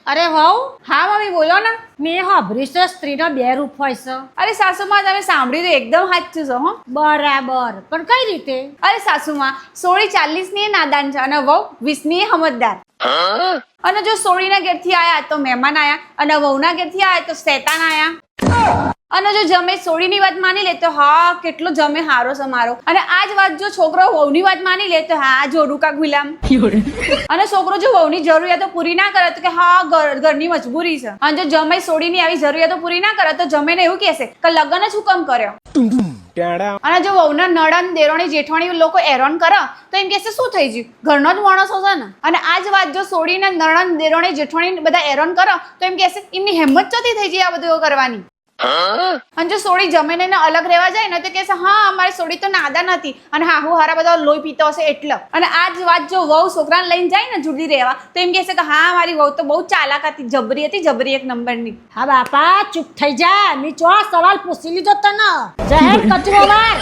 અરે વહુ, હા મમ્મી બોલો ને. મેં સાંભળ્યું છે સ્ત્રીના બે રૂપ હોય છે. અરે સાસુમાં તમે સાંભળ્યું તો એકદમ સાચું છે હો. બરાબર, પણ કઈ રીતે? અરે સાસુમાં સોળી 40 ની નાદાન છે અને વહુ 20 ની સમજદાર. અને જો સોળીના ઘેરથી આયા તો મહેમાન આયા અને વહુના ઘેરથી આયા તો શેતાન આયા. અને જો જમે સોળીની વાત માની લે તો હા કેટલો જમે હારો છે મારો. અને આ જ વાત જો છોકરો વહુની વાત માની લે તો હા જોડું કા ગુલામ. અને છોકરો જો વહુની જરૂરિયાતો પૂરી ના કરે તો કે હા ઘરની મજબૂરી છે. અને જો જમે સોળીની આવી જરૂરિયાતો પૂરી ના કરે તો જમેને એવું કહેશે કે લગ્ન જ હું કેમ કર્યો. અને જો વહુના નણંદ દેરોણી જેઠવાણી લોકો હેરાન કરે તો એમ કહેશે શું થઈ ગયું, ઘરનો જ માણસ હશે ને. અને આ જ વાત જો સોળીના નણંદ દેરોણી જેઠવાણી બધા હેરાન કરે તો એમ કહેશે એમની હિંમત ચોથી થઈ જાય આ બધું કરવાની. અને જો સોળી જમીને અલગ રહેવા જાય ને તો કહેશે હા અમારી સોળી તો નાદાન હતી અને હા હું હારા બધા લોહી પીતો હશે એટલે. અને આ જ વાત જો વહુ છોકરાને લઈને જાય ને જુદી રહેવા તો એમ કહેશે કે હા મારી વહુ તો બહુ ચાલાક હતી, જબરી હતી, જબરી એક નંબરની. હા બાપા ચૂપ થઈ જા, મેં ચો સવાલ પૂછી લીધો તને. જહેર કચરો વાર.